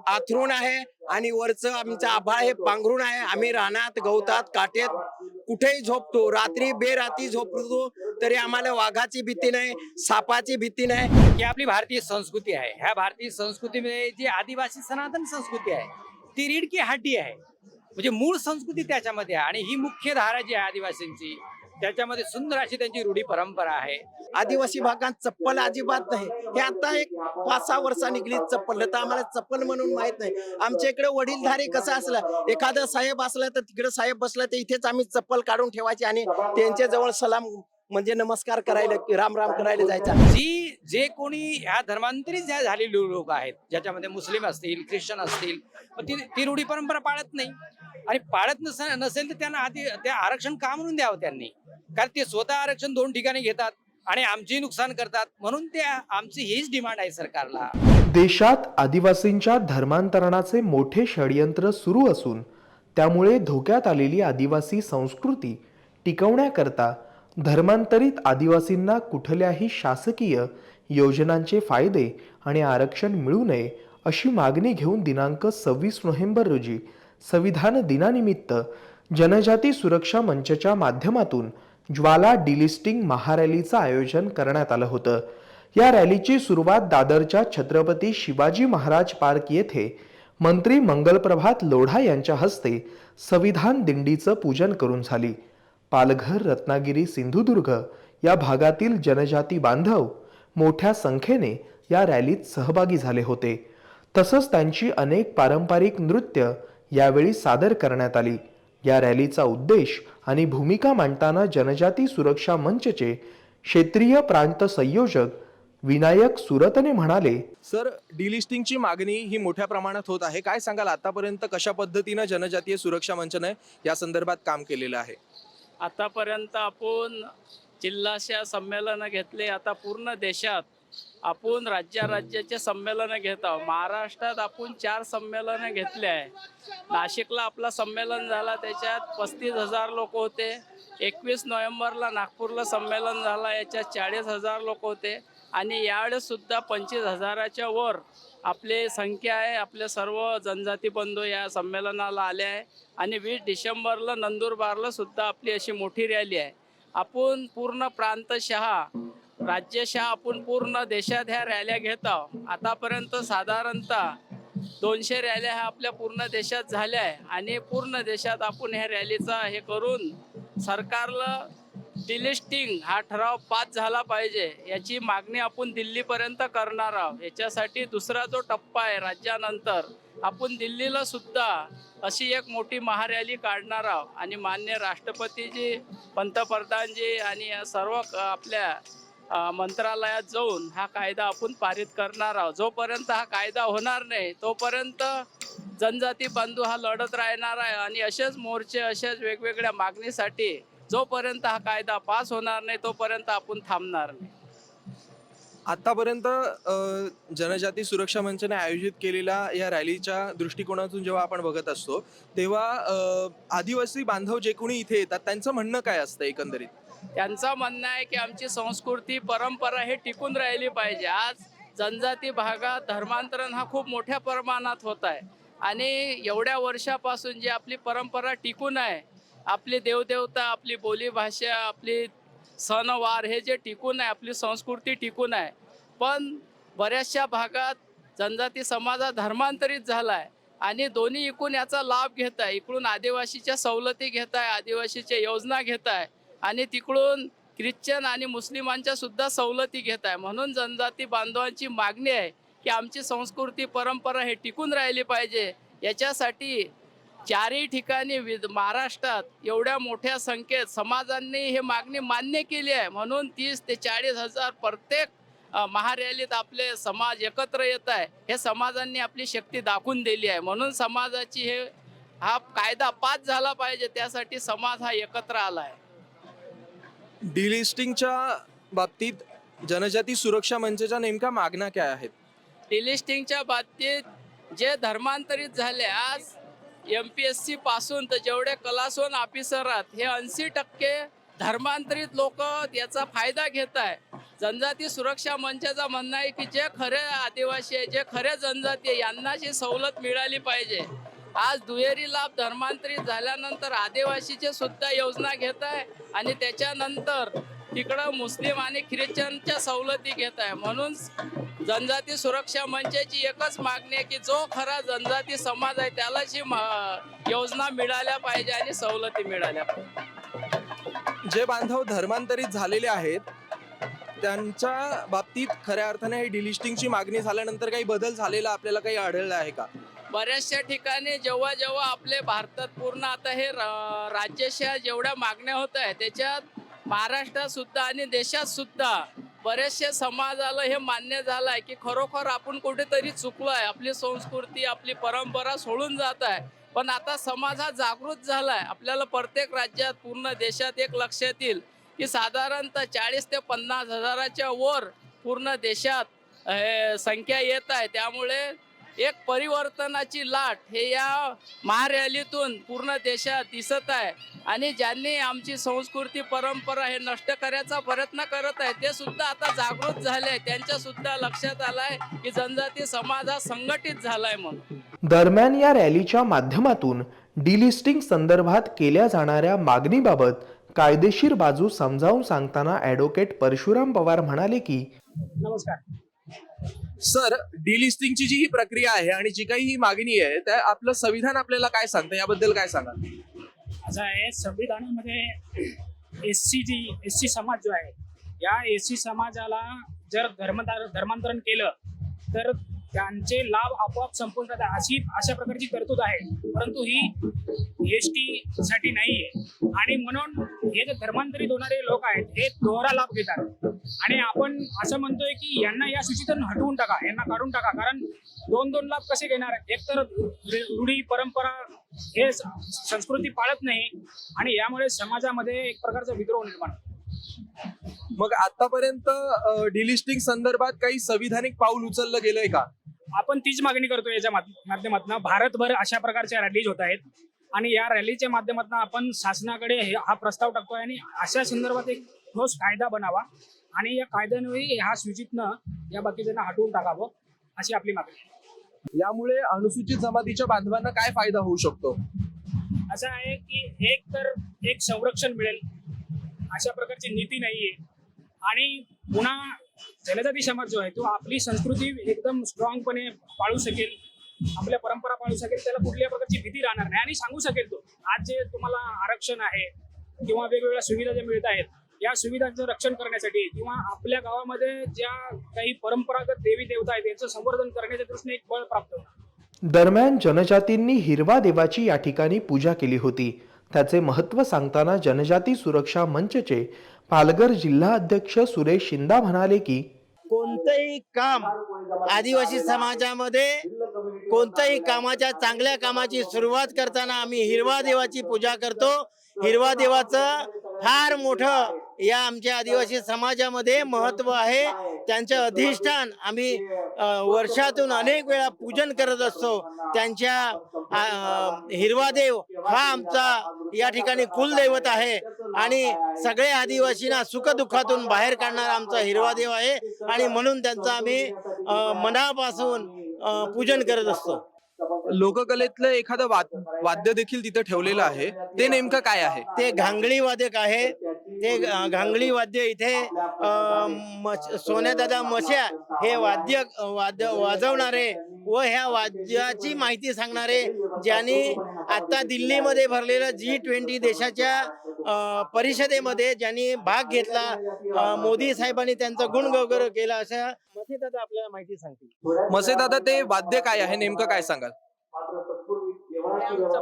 आथरून आहे आणि वरचं आमचं आभाळ हे पांघरून आहे. आम्ही रानात गवतात काटेत कुठेही झोपतो, रात्री बेरात्री झोपतो तरी आम्हाला वाघाची भीती नाही, सापाची भीती नाही. ही आपली भारतीय संस्कृती आहे. ह्या भारतीय संस्कृतीमध्ये जी आदिवासी सनातन संस्कृती आहे ती रीड की हड्डी आहे. म्हणजे मूळ संस्कृती त्याच्यामध्ये आहे आणि ही मुख्य धारा जी आहे आदिवासींची त्याच्यामध्ये सुंदर अशी त्यांची रूढी परंपरा आहे. आदिवासी भागात चप्पल अजिबात नाही. हे आता एक 5-6 वर्षा निघली चप्पल, तर आम्हाला चप्पल म्हणून माहित नाही. आमच्या इकडे वडीलधारी कसं असलं, एखादा साहेब असला तर तिकडे साहेब बसला तर इथेच आम्ही चप्पल काढून ठेवायची आणि त्यांच्या जवळ सलाम म्हणजे नमस्कार करायला, राम राम करायला जायचा. जे कोणी ह्या धर्मांतरित ज्या झालेले लोक आहेत ज्याच्यामध्ये मुस्लिम असतील ख्रिश्चन असतील ती रूढी परंपरा पाळत नाही आणि पाळत नसेल तर त्यांना आधी ते आरक्षण का म्हणून द्यावं त्यांनी, कारण ते स्वतः आरक्षण 2 ठिकाणी घेतात आणि आमचेही नुकसान करतात. म्हणून ते आमची हीच डिमांड आहे सरकारला. देशात आदिवासींच्या धर्मांतरणाचे मोठे षडयंत्र सुरू असून त्यामुळे धोक्यात आलेली आदिवासी संस्कृती टिकवण्याकरता धर्मांतरित आदिवासींना कुठल्याही शासकीय योजनांचे फायदे आणि आरक्षण मिळू नये अशी मागणी घेऊन दिनांक 26 नोव्हेंबर रोजी संविधान दिनानिमित्त जनजाती सुरक्षा मंचच्या माध्यमातून ज्वाला डिलिस्टिंग महारॅलीचं आयोजन करण्यात आलं होतं. या रॅलीची सुरुवात दादरच्या छत्रपती शिवाजी महाराज पार्क येथे मंत्री मंगलप्रभात लोढा यांच्या हस्ते संविधान दिंडीचं पूजन करून झाली. पालघर, रत्नागिरी, सिंधुदुर्ग या भागातील जनजाती बांधव मोठ्या संख्येने या रॅलीत सहभागी झाले होते. तसंच त्यांची अनेक पारंपरिक नृत्य यावेळी सादर करण्यात आली. या रॅलीचा उद्देश आणि भूमिका मांडताना जनजाती सुरक्षा मंचचे क्षेत्रीय प्रांत संयोजक विनायक सुरतने म्हणाले, सर, डिलिस्टिंगची मागणी ही मोठ्या प्रमाणात होत आहे. काय सांगाल, आतापर्यंत कशा पद्धतीनं जनजातीय सुरक्षा मंचने या संदर्भात काम केलेलं आहे? आतापर्यंत आपण जिल्हाशा संमेलन घेतले. आता पूर्ण देशात आपण राज्याचे संमेलन घेत आहोत. महाराष्ट्रात आपण 4 संमेलन घेतले आहे. नाशिकला आपला संमेलन झाला, त्याच्यात 35,000 लोक होते. 21 नोव्हेंबरला नागपूरला संमेलन झाला, याच्यात 40,000 लोक होते आणि यावेळेस सुद्धा 25,000च्या वर आपले संख्या आहे. आपले सर्व जनजाती बंधू या संमेलनाला आले आहे आणि 20 डिसेंबरला नंदुरबारला सुद्धा आपली अशी मोठी रॅली आहे. आपण पूर्ण प्रांतशहा राज्यशहा आपण पूर्ण देशात ह्या रॅल्या घेत आहोत. आतापर्यंत साधारणतः 200 रॅल्या ह्या आपल्या पूर्ण देशात झाल्या आहे आणि पूर्ण देशात आपण ह्या रॅलीचा हे करून सरकारला डिलिस्टिंग हा ठराव पास झाला पाहिजे याची मागणी आपण दिल्लीपर्यंत करणार आहोत. याच्यासाठी दुसरा जो टप्पा आहे राज्यानंतर आपण दिल्लीला सुद्धा अशी एक मोठी महारॅली काढणार आहोत आणि माननीय राष्ट्रपतीजी, पंतप्रधानजी आणि सर्व आपल्या मंत्रालयात जाऊन हा कायदा आपण पारित करणार आहोत. जोपर्यंत हा कायदा होणार नाही तोपर्यंत जनजाती बंधू हा लढत राहणार आहे आणि असेच मोर्चे असेच वेगवेगळ्या मागणीसाठी जोपर्यंत हा कायदा पास होणार नाही तोपर्यंत आपण थांबणार नाही. आतापर्यंत जनजाती सुरक्षा मंचने आयोजित केलेल्या या रॅलीच्या दृष्टिकोनातून जेव्हा आपण बघत असतो तेव्हा आदिवासी बांधव जे कोणी इथे येतात त्यांचं म्हणणं काय असतं एकंदरीत? त्यांचं म्हणणं आहे की आमची संस्कृती परंपरा हे टिकून राहिली पाहिजे. आज जनजाती भागात धर्मांतरण हा खूप मोठ्या प्रमाणात होत आहे आणि एवढ्या वर्षापासून जी आपली परंपरा टिकून आहे, आपली देवदेवता, आपली बोलीभाषा, आपली सणवार हे जे टिकून आहे, आपली संस्कृती टिकून आहे. पण बऱ्याचशा भागात जनजाती समाज धर्मांतरित झाला आहे आणि दोन्ही इकडून याचा लाभ घेत आहे. इकडून आदिवासीच्या सवलती घेत आहे, आदिवासीच्या योजना घेत आहे आणि तिकडून ख्रिश्चन आणि मुस्लिमांच्या सुद्धा सवलती घेत आहे. म्हणून जनजाती बांधवांची मागणी आहे की आमची संस्कृती परंपरा हे टिकून राहिली पाहिजे. याच्यासाठी 4ही ठिकाणी महाराष्ट्रात एवढ्या मोठ्या संख्येत समाजांनी हे मागणी मान्य केली आहे. म्हणून 30 ते 40,000 प्रत्येक महारॅलीत आपले समाज एकत्र येत आहे. हे समाजांनी आपली शक्ती दाखवून दिली आहे. म्हणून समाजाची हा कायदा पास झाला पाहिजे, त्यासाठी समाज हा एकत्र आला आहे. डिलिस्टिंगच्या बाबतीत जनजाती सुरक्षा मंचच्या नेमक्या मागण्या काय आहेत? डिलिस्टिंगच्या बाबतीत जे धर्मांतरित झाले, आज MPSC पासून तर जेवढे क्लास 1 ऑफिसर आहेत हे 80% धर्मांतरित लोक याचा फायदा घेत आहे. जनजाती सुरक्षा मंचाचा म्हणणं आहे की जे खरे आदिवासी आहे, जे खरे जनजाती आहे, यांना जी सवलत मिळाली पाहिजे. आज दुहेरी लाभ धर्मांतरित झाल्यानंतर आदिवासीचे सुद्धा योजना घेत आहे आणि त्याच्यानंतर तिकडं मुस्लिम आणि ख्रिश्चनच्या सवलती घेत आहे. म्हणून जनजाती सुरक्षा मंचाची एकच मागणी आहे की जो खरा जनजाती समाज आहे त्यालाच ही योजना मिळाल्या पाहिजे आणि सवलती मिळाल्या पाहिजे. जे बांधव धर्मांतरित झालेले आहेत त्यांच्या बाबतीत खऱ्या अर्थाने डिलिस्टिंगची मागणी झाल्यानंतर काही बदल झालेला आपल्याला काही आढळला आहे का? बऱ्याचशा ठिकाणी जेव्हा जेव्हा आपले भारतात पूर्ण आता हे राज्यशा जेवढ्या मागण्या होत आहे त्याच्यात महाराष्ट्रात सुद्धा आणि देशात सुद्धा बरेचसे समाजाला हे मान्य झालं आहे की खरोखर आपण कुठेतरी चुकलो आहे. आपली संस्कृती आपली परंपरा सोडून जात आहे. पण आता समाज हा जागृत झाला आहे. आपल्याला प्रत्येक राज्यात पूर्ण देशात एक लक्षात येईल की साधारणतः 40 ते 50 हजाराच्या वर पूर्ण देशात संख्या येत आहे. त्यामुळे एक परिवर्तनाची लाट हे या महारॅलीतून पूर्ण देशात दिसत आहे. आणि ज्यांनी आमची संस्कृती परंपरा हे नष्ट करायचा प्रयत्न करत आहे ते सुद्धा आता जागृत झाले. त्यांच्या सुद्धा लक्षात आलंय की जनजाती समाज हा संघटित झालाय म्हणून. दरम्यान या रॅलीच्या माध्यमातून डिलिस्टिंग संदर्भात केल्या जाणाऱ्या मागणीबाबत कायदेशीर बाजू समजावून सांगताना ॲडव्होकेट परशुराम पवार म्हणाले की नमस्कार. सर, डिलिस्टिंगची जी ही प्रक्रिया आहे आणि जी काही ही मागणी आहे त्या आपलं संविधान आपल्याला काय सांगतं याबद्दल काय सांगा? असं आहे, संविधानामध्ये एससी समाज जो आहे या एससी समाजाला जर धर्मांतरण केलं तर त्यांचे लाभ आपोआप संपून जातात अशा प्रकारची तरतूद आहे. परंतु ही एसटी साठी नाहीये आणि म्हणून हे जे धर्मांतरित होणारे लोक आहेत हे दोहरा लाभ घेतात. आणि आपण असं म्हणतोय की यांना या सूचीतून हटवून टाका, यांना काढून टाका. कारण दोन लाभ कसे घेणार? एक तर रूढी परंपरा हे संस्कृती पाळत नाही आणि यामुळे समाजामध्ये एक प्रकारचा विद्रोह निर्माण. मग आतापर्यंत डिलिस्टिंग संदर्भात काही संविधानिक पाऊल उचललं गेलंय का? आपण तीच मागणी करतो. याच्या माध्यमातून भारतभर अशा प्रकारच्या रॅलीज होत आहेत आणि या रॅलीच्या माध्यमातून आपण शासनाकडे हा प्रस्ताव टाकतोय आणि अशा संदर्भात एक ठोस कायदा बनावा आणि या कायद्याने ह्या सूचीतनं या बाकीच्यांना हटवून टाकावं अशी आपली मागणी. यामुळे अनुसूचित जमातीच्या बांधवांना काय फायदा होऊ शकतो? असं आहे की एक तर एक संरक्षण मिळेल अशा प्रकारची नीती नाहीये आणि पुन्हा जनजाती समाज जो आहे तो आपली संस्कृती एकदम स्ट्रॉंगपणे पाळू शकेल, आपल्या परंपरा पाळू शकेल, त्याला कुठल्याही प्रकारची भीती राहणार नाही आणि सांगू शकेल तो आज जे तुम्हाला आरक्षण आहे किंवा वेगवेगळ्या सुविधा ज्या मिळत आहेत या सुविधांचं रक्षण करण्यासाठी किंवा आपल्या गावामध्ये ज्या काही परंपरागत देवी देवता आहेत यांचं संवर्धन करण्याच्या दृष्टीने एक बळ प्राप्त होणार. दरम्यान जनजातींनी हिरवा देवाची या ठिकाणी पूजा केली होती. त्याचे महत्त्व सांगताना जनजाती सुरक्षा मंचचे पालघर जिल्हा अध्यक्ष सुरेश शिंदा म्हणाले की कोणतंही काम आदिवासी समाजामध्ये कोणत्याही कामाच्या चांगल्या कामाची सुरुवात करताना आम्ही हिरवा देवाची पूजा करतो. हिरवा देवाचं फार मोठं या आमच्या आदिवासी समाजामध्ये महत्व आहे. त्यांचं अधिष्ठान आम्ही वर्षातून अनेक वेळा पूजन करत असतो. त्यांच्या हिरवा देव हा आमचा या ठिकाणी कुलदैवत आहे आणि सगळे आदिवासींना सुखदुःखातून बाहेर काढणारा आमचा हिरवा देव आहे आणि म्हणून त्यांचं आम्ही मनापासून पूजन करत असतो. लोककलेतलं एखादं वाद्य देखील तिथे ठेवलेलं आहे, ते नेमकं काय आहे? ते घांगडी वादक आहे. ते घांगडी वाद्य इथे सोन्यादादा मस्या हे वाद्य वाजवणारे व ह्या वाद्याची माहिती सांगणारे ज्यांनी आता दिल्लीमध्ये भरलेल्या G20 देशाच्या परिषदेमध्ये ज्यांनी भाग घेतला, मोदी साहेबांनी त्यांचा गुणगौरव केला. अशा मसेदादा आपल्याला माहिती सांगतील. मसेदादा, ते वाद्य काय आहे नेमकं काय सांगाल?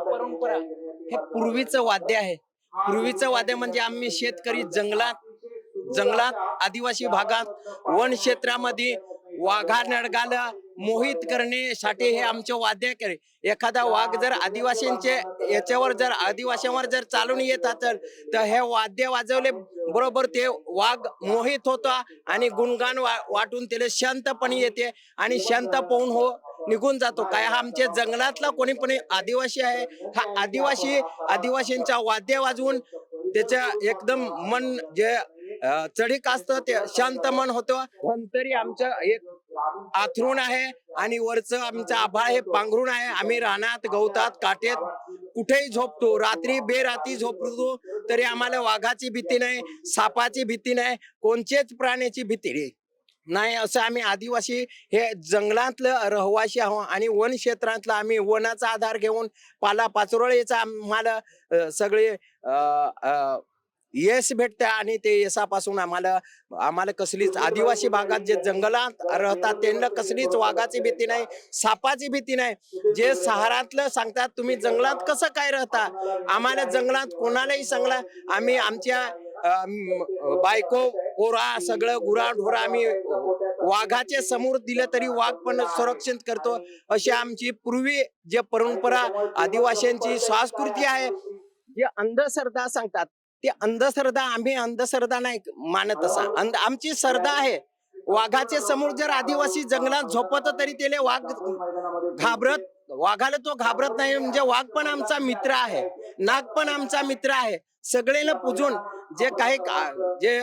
परंपरा हे पूर्वीचं वाद्य आहे. पूर्वीचं वाद्य म्हणजे आम्ही शेतकरी जंगलात आदिवासी भागात वन क्षेत्रामध्ये वाघा नडगाला मोहित करण्यासाठी हे आमचे वाद्य करे. एखादा वाघ जर आदिवासींचे याच्यावर जर आदिवासींवर जर चालून येत असेल तर हे वाद्य वाजवले बरोबर ते वाघ मोहित होता आणि गुणगान वाटून त्याला शांतपणे येते आणि शांत पाहून निघून जातो. काय हा आमच्या जंगलातला कोणी पण आदिवासी आहे, हा आदिवासींचा वाद्य वाजवून त्याच्या एकदम मन जे चढीक असतं ते शांत मन होतं. धन्वंतरी आमचं एक आथरुण आहे आणि वरचं आमचं आभाळ हे पांघरुण आहे. आम्ही रानात गवतात काटेत कुठेही झोपतो. रात्री बेरात्री झोपतो तरी आम्हाला वाघाची भीती नाही, सापाची भीती नाही, कोणत्याच प्राण्याची भीती नाही. असं आम्ही आदिवासी हे जंगलातलं रहिवासी आहोत आणि वन क्षेत्रातलं आम्ही वनाचा आधार घेऊन पाला पाचोळ्याचा आम्हाला सगळे यश भेटते आणि ते यशापासून आम्हाला कसलीच आदिवासी भागात जे जंगलात राहतात त्यांना कसलीच वाघाची भीती नाही, सापाची भीती नाही. जे शहरातलं सांगतात तुम्ही जंगलात कसं काय राहता, आम्हाला जंगलात कोणालाही सांगला आम्ही आमच्या बायको पोरा सगळं गुराढोरा आम्ही वाघाच्या समोर दिलं तरी वाघ पण संरक्षण करतो. अशी आमची पूर्वी जे परंपरा आदिवासींची संस्कृती आहे. जे अंधश्रद्धा सांगतात ते अंधश्रद्धा आम्ही अंधश्रद्धा नाही मानत. असा आमची श्रद्धा आहे. वाघाच्या समोर जर आदिवासी जंगलात झोपत तरी त्याला वाघाला तो घाबरत नाही. म्हणजे वाघ पण आमचा मित्र आहे, नाग पण आमचा मित्र आहे. सगळेला पूजून जे काही जे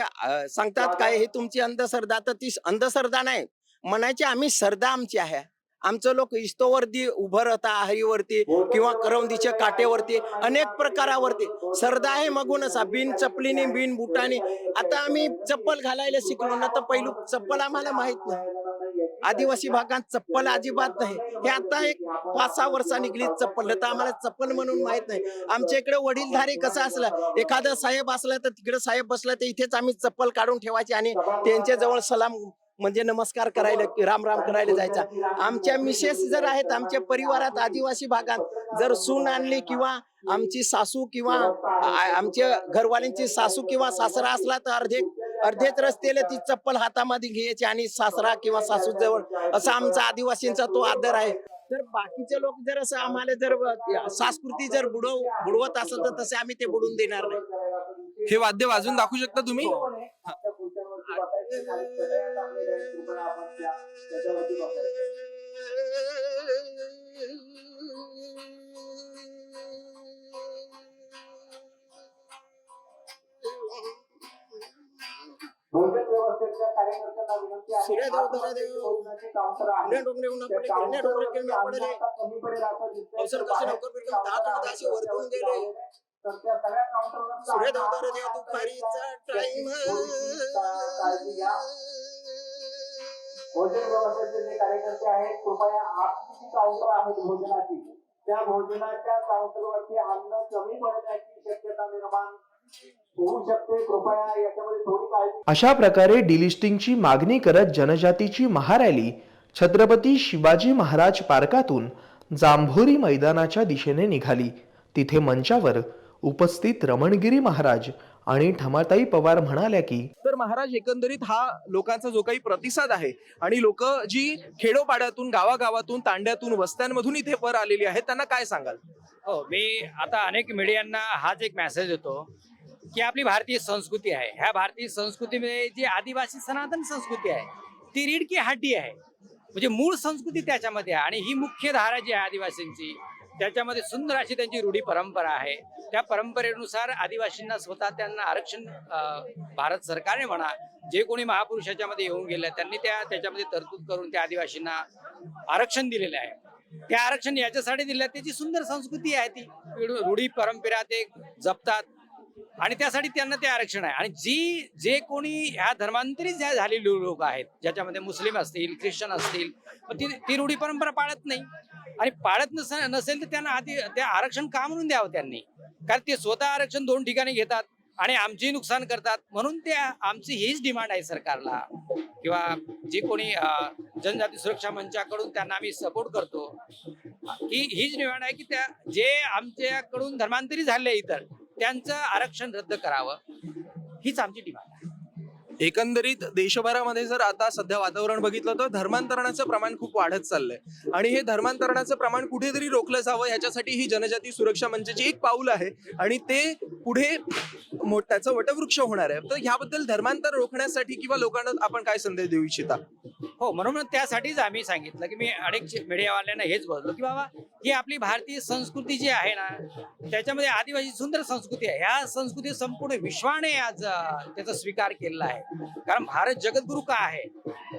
सांगतात काय हे तुमची अंधश्रद्धा, तर ती अंधश्रद्धा नाही म्हणायची. आम्ही श्रद्धा आमची आहे. आमचं लोक इस्तोवरती उभं राहता, हरीवरती किंवा करवंदीच्या काटेवरती अनेक प्रकारावरती श्रद्धा आहे. मगून असा बिन चपलीने बिन बुटाने. आता आम्ही चप्पल घालायला शिकलो ना, तर पहिली चप्पल आम्हाला माहित नाही. आदिवासी भागात चप्पल अजिबात नाही. हे आता एक 5-6 वर्षा निघली चप्पल, तर आम्हाला चप्पल म्हणून माहित नाही. आमच्या इकडे वडीलधारी कसं असलं, एखादा साहेब असला तर तिकडे साहेब बसला तर इथेच आम्ही चप्पल काढून ठेवायची आणि त्यांच्या जवळ सलाम म्हणजे नमस्कार करायला, राम राम करायला जायचा. आमच्या मिसेस जर आहेत आमच्या परिवारात आदिवासी भागात जर सून आणली किंवा आमची सासू किंवा आमच्या घरवाल्यांची सासू किंवा सासरा असला तर अर्धेच रस्त्याला ती चप्पल हातामध्ये घ्यायची आणि सासरा किंवा सासू जवळ. असा आमचा आदिवासींचा तो आदर आहे. तर बाकीचे लोक जर असं आम्हाला जर संस्कृती जर बुडवत असेल तर तसे आम्ही ते बुडून देणार नाही. हे वाद्य वाजून दाखवू शकता तुम्ही? भोजन व्यवस्थेचे जे कार्यकर्ते आहेत कृपया आपली काउंटर आहेत भोजनाची, त्या भोजनाच्या काउंटरवरती अन्न कमी पडण्याची शक्यता निर्माण होऊ शकते. कृपया याच्यामध्ये थोडी काळजी. अशा प्रकारे डिलिस्टिंगची मागणी करत जनजातीची महारॅली छत्रपती शिवाजी महाराज पार्कातून जांभोरी मैदानाच्या दिशेने निघाली. तिथे मंचावर उपस्थित रमणगिरी महाराज आणि ठमाताई पवार म्हणाल्या की, तर महाराज एकंदरीत हा लोकांचा जो काही प्रतिसाद आहे आणि लोक जी खेडोपाड्यातून गावागावातून तांड्यातून वस्त्यांमधून इथे वर आलेली आहेत त्यांना काय सांगाल? हो, मी आता अनेक मीडियांना हाच एक मेसेज देतो की आपली भारतीय संस्कृती आहे. ह्या भारतीय संस्कृतीमध्ये जी आदिवासी सनातन संस्कृती आहे ती रीड की हड्डी आहे. म्हणजे मूळ संस्कृती त्याच्यामध्ये आहे आणि ही मुख्य धारा जी आहे आदिवासींची त्याच्यामध्ये सुंदर अशी त्यांची रूढी परंपरा आहे. त्या परंपरेनुसार आदिवासींना स्वतः त्यांना आरक्षण भारत सरकारने म्हणा जे कोणी महापुरुष याच्यामध्ये येऊन गेले त्यांनी त्याच्यामध्ये तरतूद करून त्या आदिवासींना आरक्षण दिलेलं आहे. ते आरक्षण याच्यासाठी दिलं त्याची सुंदर संस्कृती आहे. ती रूढी परंपरा ते जपतात आणि त्यासाठी त्यांना ते आरक्षण आहे. आणि जे कोणी ह्या धर्मांतरित झालेले लोक आहेत ज्याच्यामध्ये मुस्लिम असतील ख्रिश्चन असतील ती रूढी परंपरा पाळत नाही आणि पाळत नसेल तर त्यांना आधी ते आरक्षण का म्हणून द्यावं त्यांनी. कारण ते स्वतः आरक्षण 2 ठिकाणी घेतात आणि आमचेही नुकसान करतात. म्हणून ते आमची हीच डिमांड आहे सरकारला किंवा जे कोणी जनजाती सुरक्षा मंचाकडून त्यांना आम्ही सपोर्ट करतो की हीच डिमांड आहे की त्या जे आमच्याकडून धर्मांतरित झाले इतर त्यांचं आरक्षण रद्द करावं हीच आमची डिमांड आहे. एकंदरीत देशभरामध्ये जर आता सध्या वातावरण बघितलं तर धर्मांतरणाचं प्रमाण खूप वाढत चाललंय आणि हे धर्मांतरणाचं प्रमाण कुठेतरी रोखलं जावं याच्यासाठी ही जनजाती सुरक्षा मंचाची एक पाऊल आहे आणि ते पुढे त्याचं वटवृक्ष होणार आहे. तर ह्याबद्दल धर्मांतर रोखण्यासाठी किंवा लोकांना आपण काय संदेश देऊ इच्छिता? हो, म्हणून त्यासाठीच आम्ही सांगितलं की मी अनेक मीडियावाल्यांना हेच बोललो की बाबा ही आपली भारतीय संस्कृती जी आहे ना त्याच्यामध्ये आदिवासी सुंदर संस्कृती आहे. ह्या संस्कृती संपूर्ण विश्वाने आज त्याचा स्वीकार केलेला आहे. कारण भारत जगद्गुरु का आहे?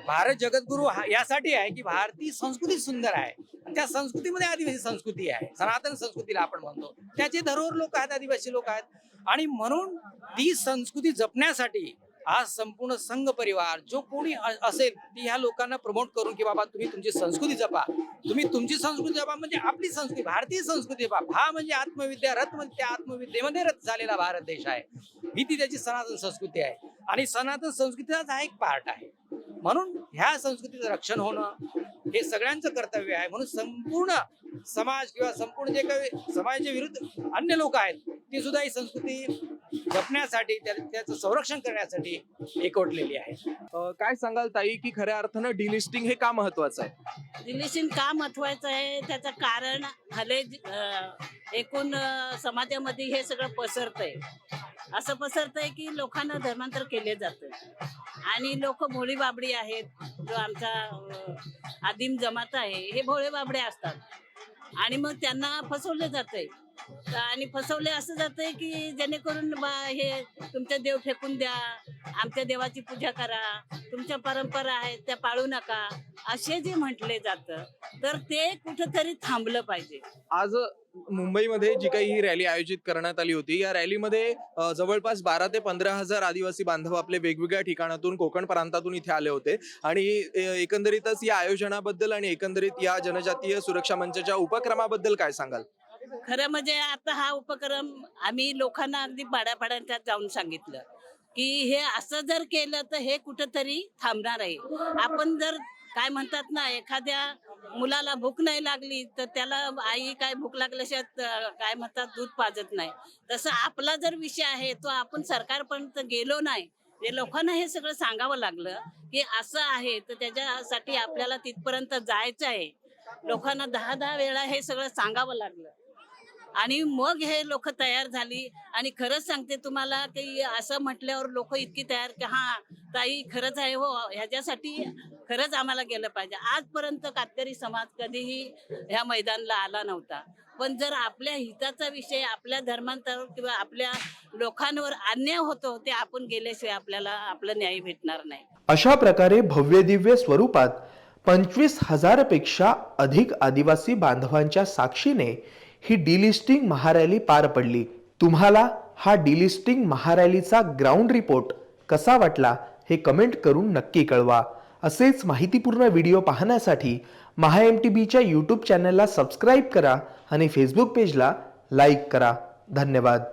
भारत जगद्गुरु यासाठी आहे की भारतीय संस्कृती सुंदर आहे. आणि त्या संस्कृतीमध्ये आदिवासी संस्कृती आहे, सनातन संस्कृतीला आपण म्हणतो. त्याचे धरोहर लोक आहेत, आदिवासी लोक आहेत. आणि म्हणून ती संस्कृती जपण्यासाठी आज संपूर्ण संघ परिवार जो कोणी असेल ती ह्या लोकांना प्रमोट करून की बाबा तुम्ही तुमची संस्कृती जपा, तुम्ही तुमची संस्कृती जपा, म्हणजे आपली संस्कृती भारतीय संस्कृती जपा. भा म्हणजे आत्मविद्या, रथ म्हणजे त्या आत्मविद्येमध्ये रथ झालेला भारत देश आहे. ही ती त्याची सनातन संस्कृती आहे आणि सनातन संस्कृतीचा हा एक पार्ट आहे. म्हणून ह्या संस्कृतीचं रक्षण होणं हे सगळ्यांचं कर्तव्य आहे. म्हणून संपूर्ण समाज किंवा संपूर्ण जे काही समाजाच्या विरुद्ध अन्य लोक आहेत ती सुद्धा ही संस्कृती जपण्यासाठी त्याचं संरक्षण करण्यासाठी एकवटलेली आहे. काय सांगाल ताई की खऱ्या अर्थानं डिलिस्टिंग हे का महत्वाचं आहे? रिलेशन का महत्वाचं आहे त्याचं कारण हले एकूण समाजामध्ये हे सगळं पसरतंय. असं पसरतंय की लोकांना धर्मांतर केले जातं आणि लोक भोळी बाबडी आहेत. जो आमचा आदिम जमात आहे हे भोळे बाबडे असतात आणि मग त्यांना फसवले जातंय. आणि फसवले असं जातंय की जेणेकरून हे तुमचे देव फेकून द्या, आमच्या देवाची पूजा करा, तुमच्या परंपरा आहेत त्या पाळू नका असे जे म्हटले जातं तर ते कुठंतरी थांबलं पाहिजे. आज मुंबईमध्ये जी काही ही रॅली आयोजित करण्यात आली होती या रॅलीमध्ये जवळपास 12 ते 15,000 आदिवासी बांधव आपले वेगवेगळ्या ठिकाणातून कोकण प्रांतातून इथे आले होते आणि एकंदरीतच या आयोजनाबद्दल आणि एकंदरीत या जनजातीय सुरक्षा मंचाच्या उपक्रमाबद्दल काय सांगाल? खरं म्हणजे आता हा उपक्रम आम्ही लोकांना अगदी पाड्यापाड्यांच्यात जाऊन सांगितलं की हे असं जर केलं तर हे कुठंतरी थांबणार आहे. आपण जर काय म्हणतात ना एखाद्या मुलाला भूक नाही लागली तर त्याला आई काय भूक लागल्याशिवाय काय म्हणतात दूध पाजत नाही. तसं आपला जर विषय आहे तो आपण सरकारपर्यंत गेलो नाही, ते लोकांना हे सगळं सांगावं लागलं की असं आहे तर त्याच्यासाठी आपल्याला तिथपर्यंत जायचं आहे. लोकांना 10-10 वेळा हे सगळं सांगावं लागलं आणि मग हे लोक तयार झाली. आणि खरंच सांगते तुम्हाला की असं म्हटल्यावर लोक इतकी तयार की हा ताई खरंच आहे हो ह्याच्यासाठी खरंच आम्हाला गेलं पाहिजे. आजपर्यंत कातकरी समाज कधीही ह्या मैदानाला आला नव्हता, पण जर आपल्या हिताचा विषय आपल्या धर्मांतर किंवा आपल्या लोकांवर अन्याय होतो ते आपण गेल्याशिवाय आपल्याला आपलं न्याय भेटणार नाही. अशा प्रकारे भव्य दिव्य स्वरूपात 25,000 पेक्षा अधिक आदिवासी बांधवांच्या साक्षीने ही डिलिस्टिंग महारॅली पार पडली. तुम्हाला हा डिलिस्टिंग महारॅलीचा ग्राउंड रिपोर्ट कसा वाटला हे कमेंट करून नक्की कळवा. असेच माहितीपूर्ण व्हिडिओ पाहण्यासाठी MahaMTBच्या यूट्यूब चॅनलला सबस्क्राईब करा आणि फेसबुक पेजला लाईक करा. धन्यवाद.